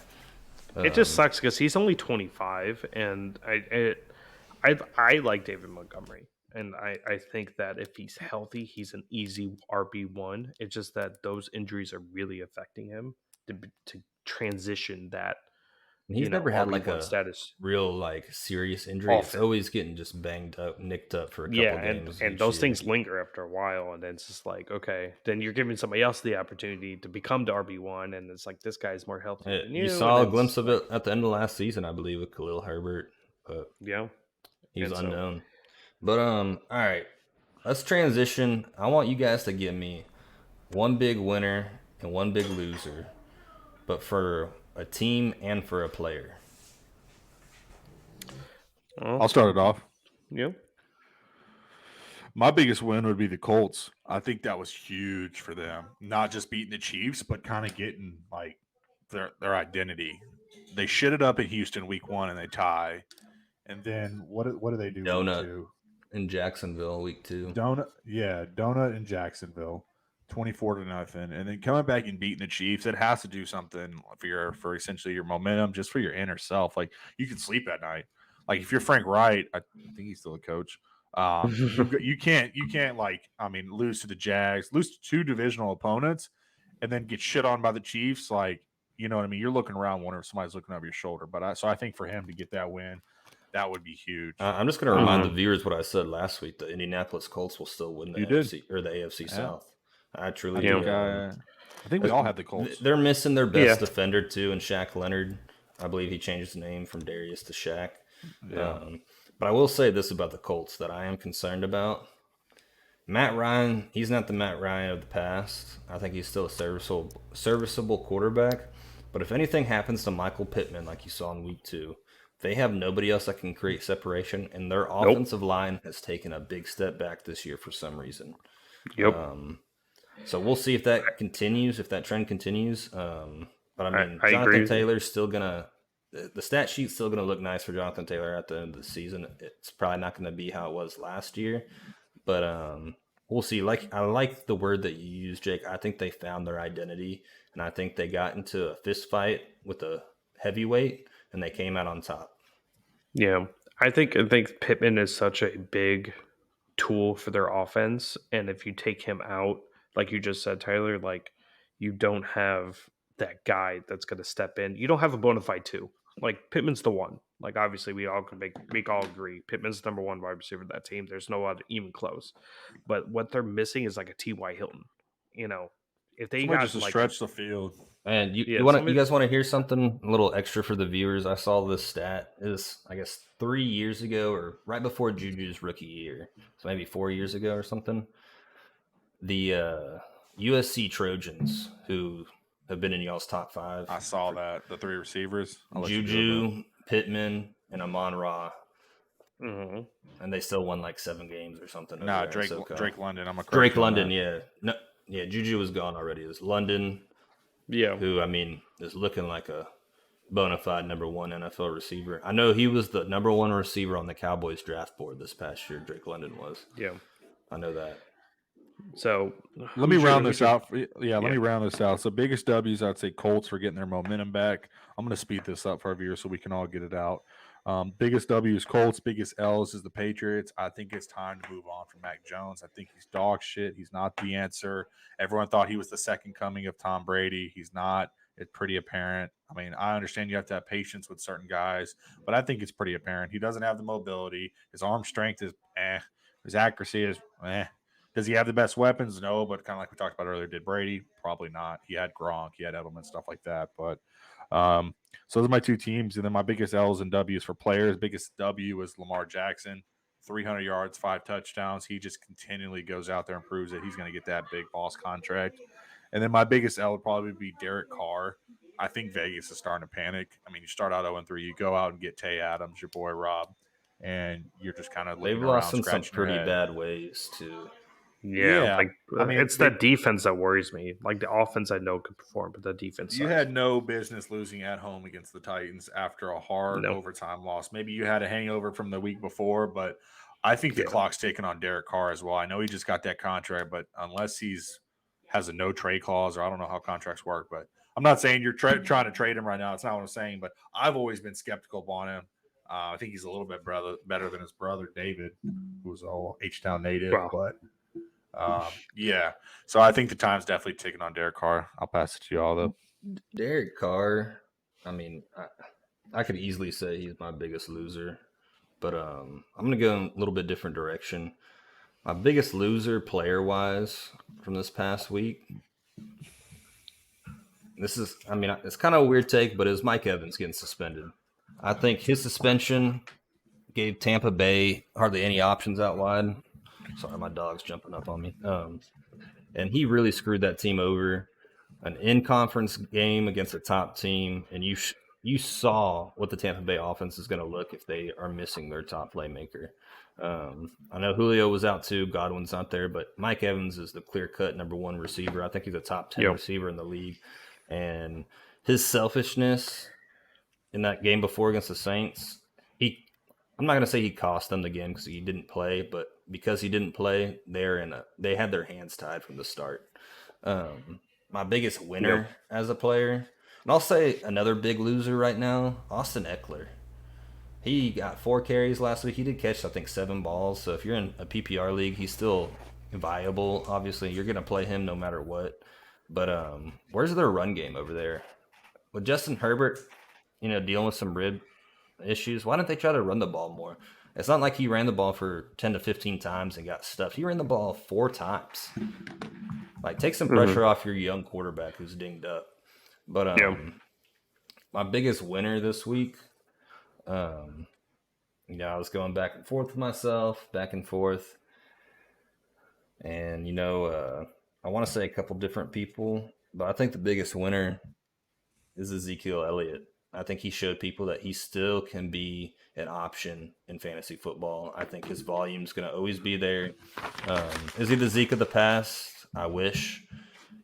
It just sucks because he's only 25, and I like David Montgomery. And I think that if he's healthy, he's an easy RB1. It's just that those injuries are really affecting him to transition that, He's never had like RB1 a status real like serious injury. It's often. always getting just banged up, nicked up for a Yeah, couple games and each those year. things linger after a while, and then it's just like, okay, then you're giving somebody else the opportunity to become the RB1, and it's like this guy's more healthier than you. You saw a glimpse of it at the end of last season, I believe, with Khalil Herbert, but yeah, he's and unknown. But all right, let's transition. I want you guys to give me one big winner and one big loser, but for a team and for a player. I'll start it off. Yeah. My biggest win would be the Colts. I think that was huge for them. Not just beating the Chiefs, but kind of getting like their identity. They shit it up in Houston week 1 and they tie. And then what do they do Donut week 2? In Jacksonville week 2. Donut in Jacksonville, 24-0. And then coming back and beating the Chiefs, it has to do something for essentially your momentum, just for your inner self. Like you can sleep at night. Like if you're Frank Wright, I think he's still a coach. You can't lose to the Jags, lose to 2 divisional opponents, and then get shit on by the Chiefs. Like, you know what I mean? You're looking around wondering if somebody's looking over your shoulder. But I think for him to get that win, that would be huge. I'm just going to remind the viewers what I said last week. The Indianapolis Colts will still win the AFC South. I truly do. I think we all have the Colts. They're missing their best defender too, and Shaq Leonard. I believe he changed his name from Darius to Shaq. Yeah. But I will say this about the Colts that I am concerned about. Matt Ryan, he's not the Matt Ryan of the past. I think he's still a serviceable quarterback. But if anything happens to Michael Pittman, like you saw in week 2, they have nobody else that can create separation, and their offensive line has taken a big step back this year for some reason. Yep. So we'll see if that continues, if that trend continues. But I mean, I Jonathan agree. Taylor's still gonna. The stat sheet's still gonna look nice for Jonathan Taylor at the end of the season. It's probably not gonna be how it was last year, but we'll see. I like the word that you used, Jake. I think they found their identity, and I think they got into a fist fight with a heavyweight, and they came out on top. Yeah, I think Pittman is such a big tool for their offense, and if you take him out, like you just said, Tyler, like you don't have that guy that's going to step in. You don't have a bona fide 2. Like Pittman's the one. Like obviously we all agree Pittman's number 1 wide receiver of that team. There's no other even close. But what they're missing is like a T.Y. Hilton. You know, if they got just to stretch the field. And you guys want to hear something a little extra for the viewers? I saw this stat is I guess 3 years ago or right before Juju's rookie year, so maybe 4 years ago or something. The USC Trojans, who have been in y'all's top 5. I saw that. The 3 receivers. Juju, Pittman, and Amon-Ra. Mm-hmm. And they still won like 7 games or something. Nah, Drake London. Drake London, yeah. No, yeah, Juju was gone already. It was London. Yeah. Who, I mean, is looking like a bona fide number 1 NFL receiver. I know he was the number 1 receiver on the Cowboys draft board this past year. Drake London was. Yeah. I know that. So let me round this out. Let me round this out. So biggest W's, I'd say Colts for getting their momentum back. I'm going to speed this up for our viewers so we can all get it out. Biggest W is Colts. Biggest L's is the Patriots. I think it's time to move on from Mac Jones. I think he's dog shit. He's not the answer. Everyone thought he was the second coming of Tom Brady. He's not. It's pretty apparent. I mean, I understand you have to have patience with certain guys, but I think it's pretty apparent. He doesn't have the mobility. His arm strength is His accuracy is Does he have the best weapons? No, but kind of like we talked about earlier, did Brady? Probably not. He had Gronk, he had Edelman, stuff like that. But so those are my 2 teams. And then my biggest L's and W's for players. Biggest W is Lamar Jackson, 300 yards, 5 touchdowns. He just continually goes out there and proves that he's going to get that big boss contract. And then my biggest L would probably be Derek Carr. I think Vegas is starting to panic. I mean, you start out 0-3, you go out and get Tay Adams, your boy Rob, and you're just kind of they've lost in some pretty bad ways too. Yeah, I mean, it's that defense that worries me. Like the offense, I know could perform, but the defense. You had no business losing at home against the Titans after a hard overtime loss. Maybe you had a hangover from the week before, but I think the clock's taken on Derek Carr as well. I know he just got that contract, but unless has a no trade clause, or I don't know how contracts work, but I'm not saying you're trying to trade him right now. It's not what I'm saying, but I've always been skeptical on him. I think he's a little bit better than his brother David, who's all H-Town native. Wow. But yeah, so I think the time's definitely ticking on Derek Carr. I'll pass it to y'all though. Derek Carr, I mean, I could easily say he's my biggest loser, but I'm going to go in a little bit different direction. My biggest loser player-wise from this past week, it's kind of a weird take, but it was Mike Evans getting suspended. I think his suspension gave Tampa Bay hardly any options out wide. Sorry, my dog's jumping up on me. And he really screwed that team over. An in-conference game against a top team, and you saw what the Tampa Bay offense is going to look if they are missing their top playmaker. I know Julio was out too. Godwin's not there, but Mike Evans is the clear-cut number one receiver. I think he's a top 10 receiver in the league. And his selfishness in that game before against the Saints, I'm not going to say he cost them the game because he didn't play, but because he didn't play, they had their hands tied from the start. My biggest winner as a player, and I'll say another big loser right now, Austin Eckler. He got 4 carries last week. He did catch, I think, 7 balls. So if you're in a PPR league, he's still viable. Obviously, you're going to play him no matter what. But where's their run game over there? With Justin Herbert, dealing with some rib issues, why don't they try to run the ball more? It's not like he ran the ball for 10 to 15 times and got stuffed. He ran the ball 4 times. Like, take some pressure off your young quarterback who's dinged up. But my biggest winner this week, I was going back and forth with myself, and I want to say a couple different people, but I think the biggest winner is Ezekiel Elliott. I think he showed people that he still can be an option in fantasy football. I think his volume's going to always be there. Is he the Zeke of the past? I wish.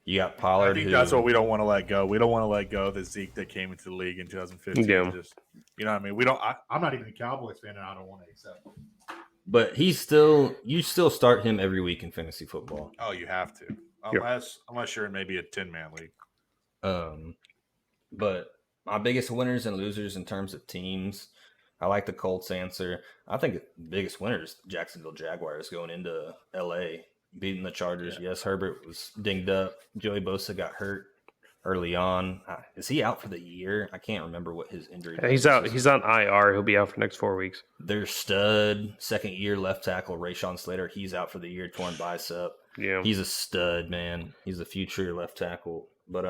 You got Pollard. I think that's what we don't want to let go. We don't want to let go of the Zeke that came into the league in 2015. Yeah. Just, you know what I mean? We don't. I'm not even a Cowboys fan, and I don't want to accept it. But you still start him every week in fantasy football. Oh, you have to, unless you're in maybe a 10-man league. But my biggest winners and losers in terms of teams, I like the Colts answer. I think the biggest winner is Jacksonville Jaguars going into L.A., beating the Chargers. Yeah. Yes, Herbert was dinged up. Joey Bosa got hurt early on. Is he out for the year? I can't remember what his injury was. He's out. He's on IR. He'll be out for the next 4 weeks. Their stud, second-year left tackle, Rashawn Slater, he's out for the year, torn bicep. Yeah. He's a stud, man. He's a future left tackle. But,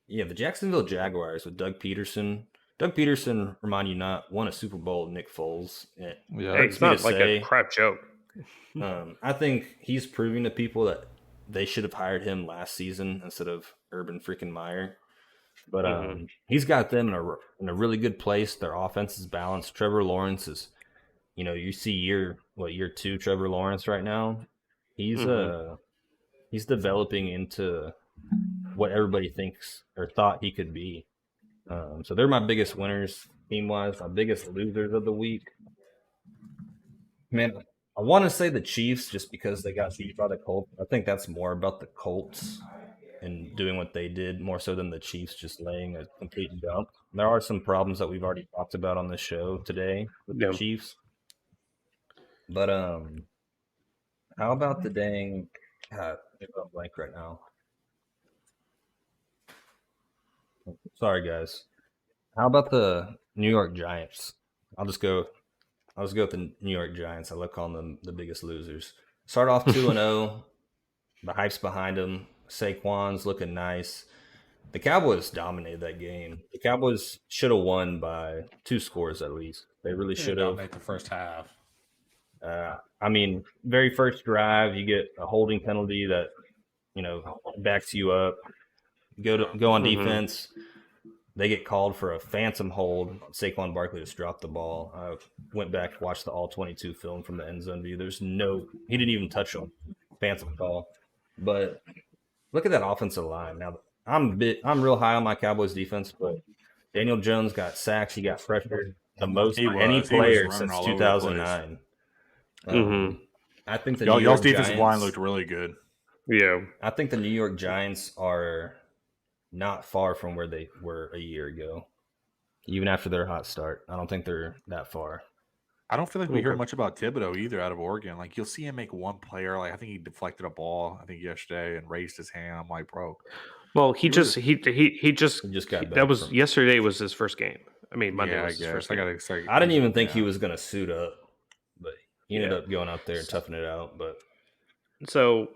the Jacksonville Jaguars with Doug Peterson. Doug Peterson, remind you not, won a Super Bowl with Nick Foles. Hey, it's not like a crap joke. I think he's proving to people that they should have hired him last season instead of Urban freaking Meyer. But he's got them in a really good place. Their offense is balanced. Trevor Lawrence is, you see year 2 Trevor Lawrence right now. He's developing into what everybody thinks or thought he could be. So they're my biggest winners team-wise. My biggest losers of the week. Man, I want to say the Chiefs just because they got beat by the Colts. I think that's more about the Colts and doing what they did more so than the Chiefs just laying a complete dump. There are some problems that we've already talked about on the show today with the Chiefs. But how about the dang I'm blank right now. Sorry guys. How about the New York Giants? I'll just go with the New York Giants. I love calling them the biggest losers. Start off 2-0. The hype's behind them. Saquon's looking nice. The Cowboys dominated that game. The Cowboys should have won by 2 scores at least. They really should have. Dominate the first half. Very first drive, you get a holding penalty that, backs you up. Go on defense. They get called for a phantom hold. Saquon Barkley just dropped the ball. I went back to watch the all-22 film from the end zone view. He didn't even touch him. Phantom call. But look at that offensive line. Now, I'm real high on my Cowboys defense, but Daniel Jones got sacks. He got pressured the most by any player since 2009. I think the y'all's defensive line looked really good. Yeah. I think the New York Giants are not far from where they were a year ago. even after their hot start. I don't think they're that far. I don't feel like we heard much about Thibodeau either out of Oregon. Like, you'll see him make one player. Like, I think he deflected a ball, I think yesterday, and raised his hand. I'm like, bro. Well, he just got that was yesterday was his first game. I mean, Monday was his first game. I didn't even think he was going to suit up, but he ended up going out there and toughing it out. But so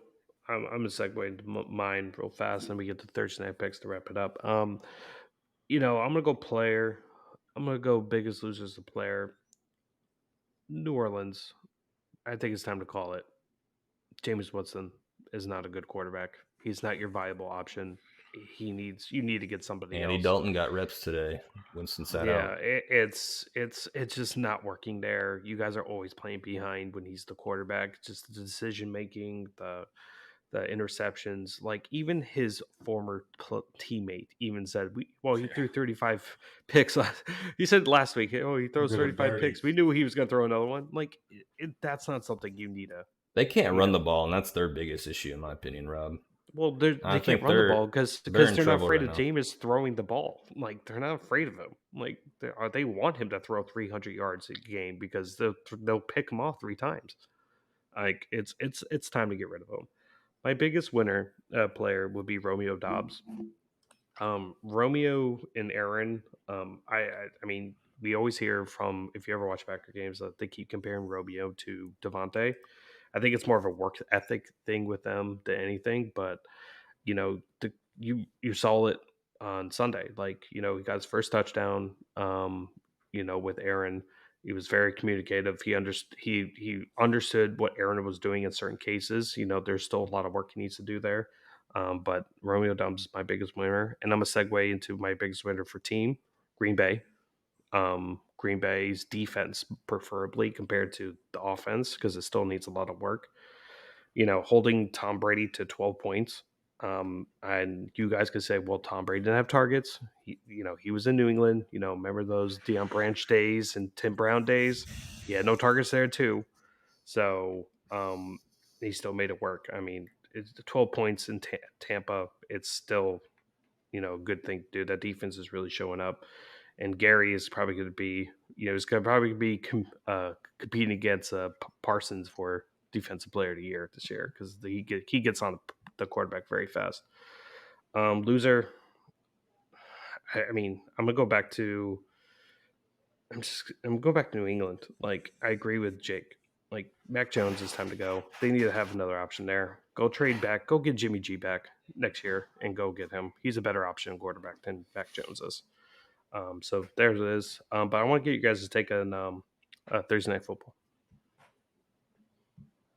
I'm going to segue into mine real fast, and we get to Thursday night picks to wrap it up. I'm going to go player. I'm going to go biggest losers to player. New Orleans. I think it's time to call it. Jameis Winston is not a good quarterback. He's not your viable option. You need to get somebody else. Andy Dalton got reps today. Winston sat out. It's just not working there. You guys are always playing behind when he's the quarterback. Just the decision making, the interceptions. Like, even his former teammate even said, he threw 35 picks. He said last week, he throws 35 picks. We knew he was going to throw another one. Like, that's not something you need to. They can't run the ball, and that's their biggest issue, in my opinion, Rob. Well, they can't run the ball because they're not afraid of Jameis throwing the ball. Like, they're not afraid of him. Like, they want him to throw 300 yards a game because they'll pick him off 3 times. Like, it's time to get rid of him. My biggest winner player would be Romeo Doubs. Romeo and Aaron. I mean, we always hear from, if you ever watch Packer games, that they keep comparing Romeo to Devontae. I think it's more of a work ethic thing with them than anything, but you saw it on Sunday. Like, he got his first touchdown. With Aaron, he was very communicative. He understood what Aaron was doing in certain cases. There's still a lot of work he needs to do there. But Romeo Doubs is my biggest winner, and I'm gonna segue into my biggest winner for team, Green Bay. Green Bay's defense, preferably compared to the offense, because it still needs a lot of work. Holding Tom Brady to 12 points. And you guys could say, well, Tom Brady didn't have targets. He was in New England. Remember those Deion Branch days and Tim Brown days? He had no targets there too. So he still made it work. I mean, it's 12 points in Tampa. It's still, a good thing to do. That defense is really showing up. And Gary is probably going to be, he's going to probably be competing against Parsons for Defensive Player of the Year this year, because he gets on the quarterback very fast. Loser. I mean, I'm gonna go back to New England. Like, I agree with Jake. Like, Mac Jones, is time to go. They need to have another option there. Go trade back. Go get Jimmy G back next year and go get him. He's a better option quarterback than Mac Jones is. So there it is. But I want to get you guys to take on Thursday Night Football.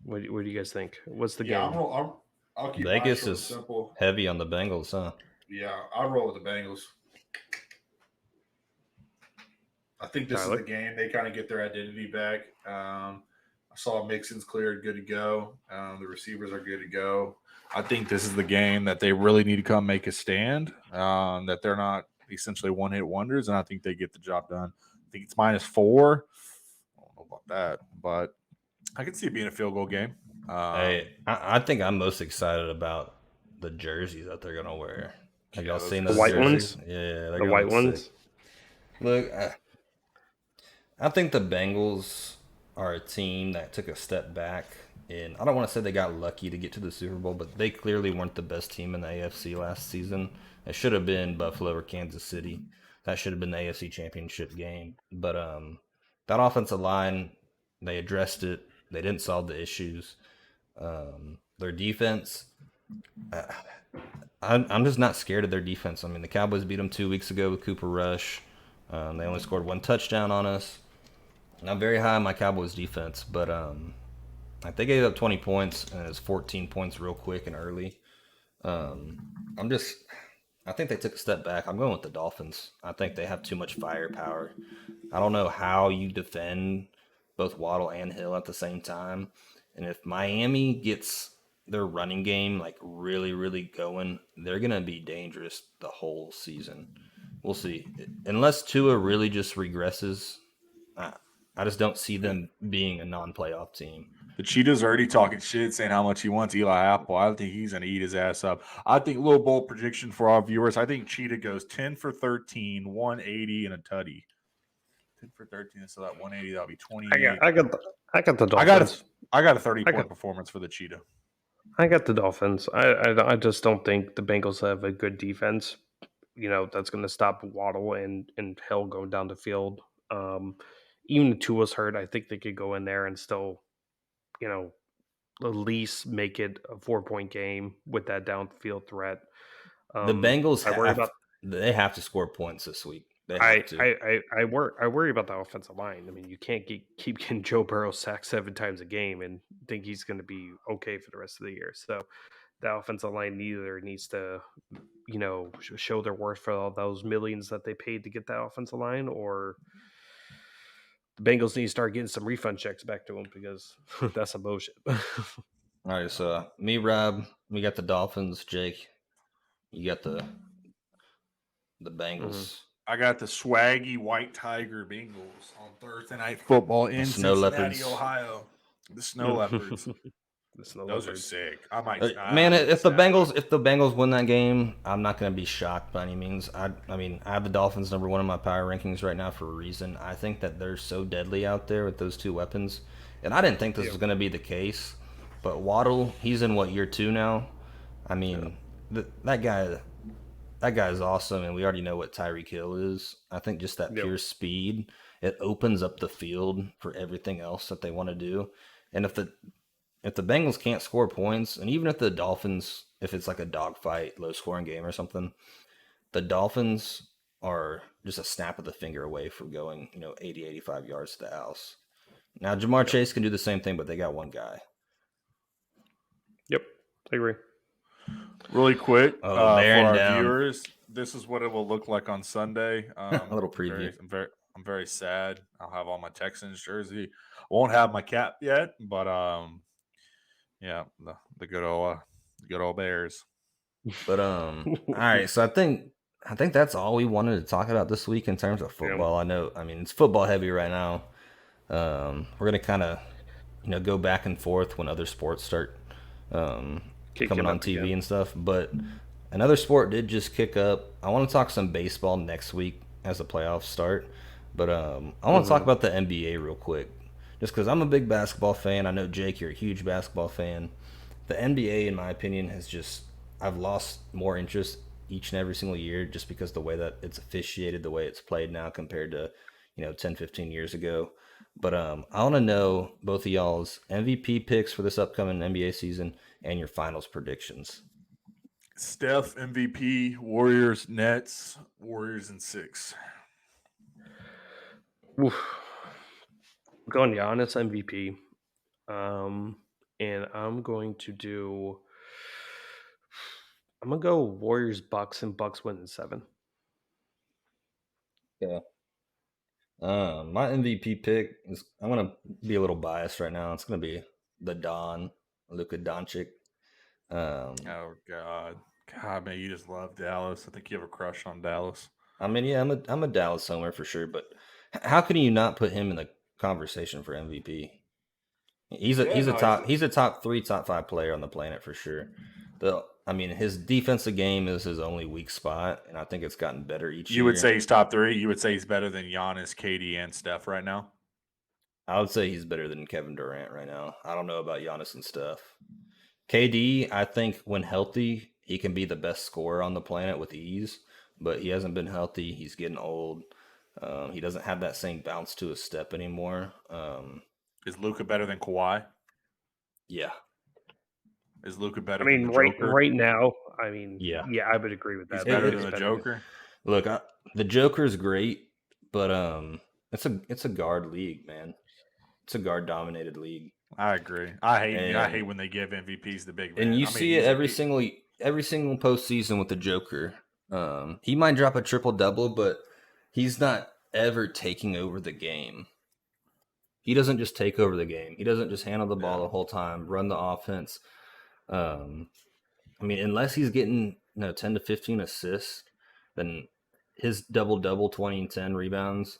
What do you guys think? What's the game? I'll keep Vegas is simple. Heavy on the Bengals, huh? Yeah, I'll roll with the Bengals. I think this is the game they kind of get their identity back. I saw Mixon's cleared, good to go. The receivers are good to go. I think this is the game that they really need to come make a stand, that they're not essentially one-hit wonders, and I think they get the job done. I think it's -4. I don't know about that, but I can see it being a field goal game. I think I'm most excited about the jerseys that they're going to wear. Have y'all seen those white jerseys? ones? Yeah, the white ones. Look, I think the Bengals are a team that took a step back. And I don't want to say they got lucky to get to the Super Bowl, but they clearly weren't the best team in the AFC last season. It should have been Buffalo or Kansas City. That should have been the AFC Championship game. But that offensive line, they addressed it. They didn't solve the issues. Their defense, I'm just not scared of their defense. I mean, the Cowboys beat them 2 weeks ago with Cooper Rush. They only scored 1 touchdown on us. And I'm very high on my Cowboys defense, but they gave up 20 points, and it was 14 points real quick and early. I think they took a step back. I'm going with the Dolphins. I think they have too much firepower. I don't know how you defend both Waddle and Hill at the same time. And if Miami gets their running game like really, really going, they're going to be dangerous the whole season. We'll see. Unless Tua really just regresses, I just don't see them being a non-playoff team. The Cheetah's already talking shit, saying how much he wants Eli Apple. I think he's going to eat his ass up. I think little bold prediction for our viewers. I think Cheetah goes 10 for 13, 180, and a tutty. 10 for 13, so that 180, that'll be 28. I got the Dolphins. I got a 30-point performance for the Cheetah. I got the Dolphins. I just don't think the Bengals have a good defense. That's going to stop Waddle and Hill going down the field. Even if Tua's hurt, I think they could go in there and still, at least make it a 4-point game with that downfield threat. The Bengals they have to score points this week. They have to. I worry about the offensive line. I mean, you can't keep getting Joe Burrow sacked 7 times a game and think he's going to be okay for the rest of the year. So the offensive line either needs to, show their worth for all those millions that they paid to get that offensive line, or the Bengals need to start getting some refund checks back to them because that's some bullshit. All right, so me, Rob, we got the Dolphins. Jake, you got the Bengals. Mm-hmm. I got the swaggy White Tiger Bengals on Thursday Night Football in Cincinnati, Ohio. The Snow Leopards. Those are sick. I might. If the Bengals win that game, I'm not going to be shocked by any means. I have the Dolphins number 1 in my power rankings right now for a reason. I think that they're so deadly out there with those 2 weapons, and I didn't think this was going to be the case. But Waddle, he's in year 2 now. I mean, that guy is awesome, and we already know what Tyreek Hill is. I think just that pure speed, it opens up the field for everything else that they want to do. And if the Bengals can't score points, and even if the Dolphins, if it's like a dogfight, low-scoring game or something, the Dolphins are just a snap of the finger away from going, 80, 85 yards to the house. Now, Jamar Chase can do the same thing, but they got one guy. Yep, I agree. Really quick, for our viewers, this is what it will look like on Sunday. A little preview. I'm very sad. I'll have all my Texans jersey. Won't have my cap yet, but yeah, the good old Bears. But all right, so I think that's all we wanted to talk about this week in terms of football. It's football heavy right now. We're gonna kind of go back and forth when other sports start coming on TV and stuff. But another sport did just kick up. I want to talk some baseball next week as the playoffs start. But I want to talk about the NBA real quick, just because I'm a big basketball fan. I know, Jake, you're a huge basketball fan. The NBA, in my opinion, I've lost more interest each and every single year just because the way that it's officiated, the way it's played now compared to 10, 15 years ago. But I want to know both of y'all's MVP picks for this upcoming NBA season and your finals predictions. Steph MVP, Warriors, Nets, Warriors in 6. Oof. I'm going Giannis MVP. And I'm going to go Warriors Bucks, and Bucks win in 7. Yeah. My MVP pick is, I'm gonna be a little biased right now. It's gonna be the Don, Luca Doncic. Oh God, man, you just love Dallas. I think you have a crush on Dallas. I mean, yeah, I'm a Dallas homer for sure, but how can you not put him in the conversation for MVP? He's a top 3, top 5 player on the planet for sure. His defensive game is his only weak spot, and I think it's gotten better each year. You would say he's top 3? You would say he's better than Giannis, KD, and Steph right now? I would say he's better than Kevin Durant right now. I don't know about Giannis and Steph. KD, I think when healthy, he can be the best scorer on the planet with ease, but he hasn't been healthy. He's getting old. He doesn't have that same bounce to his step anymore. Is Luca better than Kawhi? Yeah. Is Luca better than the Joker? right now, yeah, I would agree with that. He's better than the Joker? Look, the Joker's great, but it's a guard league, man. It's a guard-dominated league. I agree. I hate when they give MVPs the big man. And you see it every single postseason with the Joker. He might drop a triple-double, but he's not ever taking over the game. He doesn't just take over the game. He doesn't just handle the ball the whole time, run the offense. Unless he's getting 10 to 15 assists, then his double-double, 20 and 10 rebounds,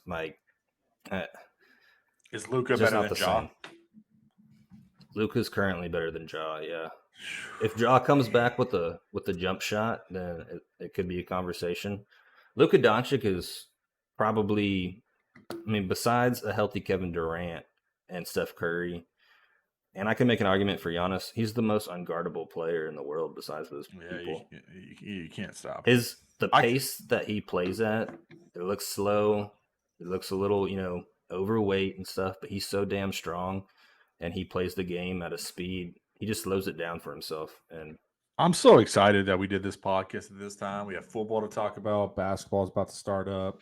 Is Luca better than Ja? Luca's currently better than Ja, yeah. If Ja comes back with the jump shot, then it could be a conversation. Luka Doncic is probably, besides a healthy Kevin Durant and Steph Curry, and I can make an argument for Giannis, he's the most unguardable player in the world besides those people. You can't stop. The pace that he plays at, it looks slow. It looks a little, overweight and stuff, but he's so damn strong, and he plays the game at a speed. He just slows it down for himself. And I'm so excited that we did this podcast at this time. We have football to talk about. Basketball is about to start up.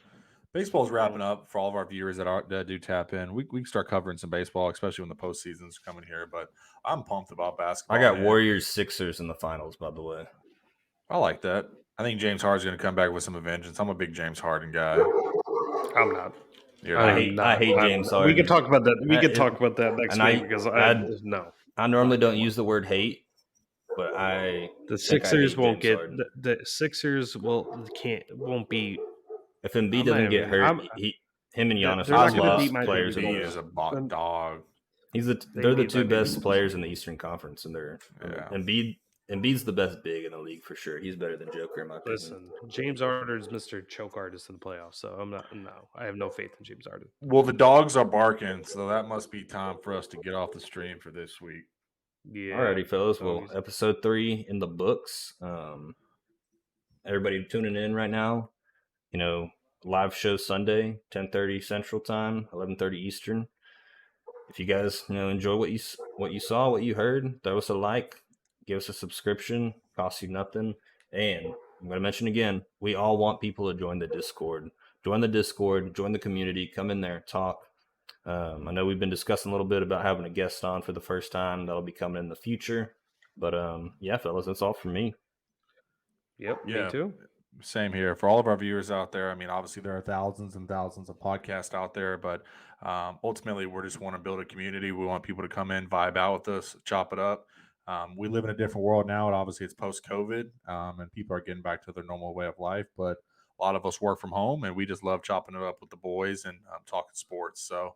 Baseball's wrapping up for all of our viewers that do tap in. We can start covering some baseball, especially when the postseason's coming here. But I'm pumped about basketball. I got Warriors Sixers in the finals, by the way. I like that. I think James Harden's going to come back with some vengeance. I'm a big James Harden guy. I'm not. I hate James Harden. We can talk about that. We can talk about that next week because I normally don't use the word hate, but the Sixers won't get the Sixers won't be. If Embiid doesn't get hurt, him and Giannis are the best players. Embiid is a dog. They're the two best players in the Eastern Conference, and Embiid's the best big in the league for sure. He's better than Joker in my opinion. Listen, James Harden's Mr. Choke Artist in the playoffs, so I'm not. No, I have no faith in James Harden. Well, the dogs are barking, so that must be time for us to get off the stream for this week. Yeah. Alrighty, fellas. Well, episode 3 in the books. Everybody tuning in right now. Live show Sunday, 10:30 Central Time, 11:30 Eastern. If you guys, enjoy what you saw, what you heard, throw us a like. Give us a subscription, costs you nothing. And I'm going to mention again, we all want people to join the Discord. Join the Discord, join the community, come in there, talk. I know we've been discussing a little bit about having a guest on for the first time. That'll be coming in the future. But yeah, fellas, that's all from me. Yep, me too. Same here. For all of our viewers out there, obviously there are thousands and thousands of podcasts out there, but ultimately we just want to build a community. We want people to come in, vibe out with us, chop it up. We live in a different world now, and obviously it's post-COVID, and people are getting back to their normal way of life. But a lot of us work from home, and we just love chopping it up with the boys and talking sports. So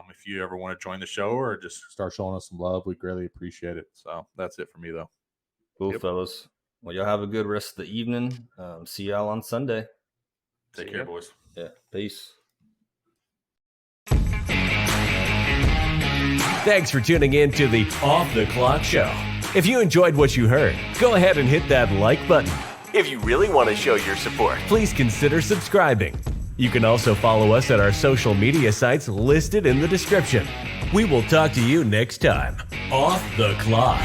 if you ever want to join the show or just start showing us some love, we greatly appreciate it. So that's it for me, though. Cool, fellas. Well, y'all have a good rest of the evening. See y'all on Sunday. Take care, boys. Yeah, peace. Thanks for tuning in to the Off the Clock Show. If you enjoyed what you heard, go ahead and hit that like button. If you really want to show your support, please consider subscribing. You can also follow us at our social media sites listed in the description. We will talk to you next time. Off the Clock.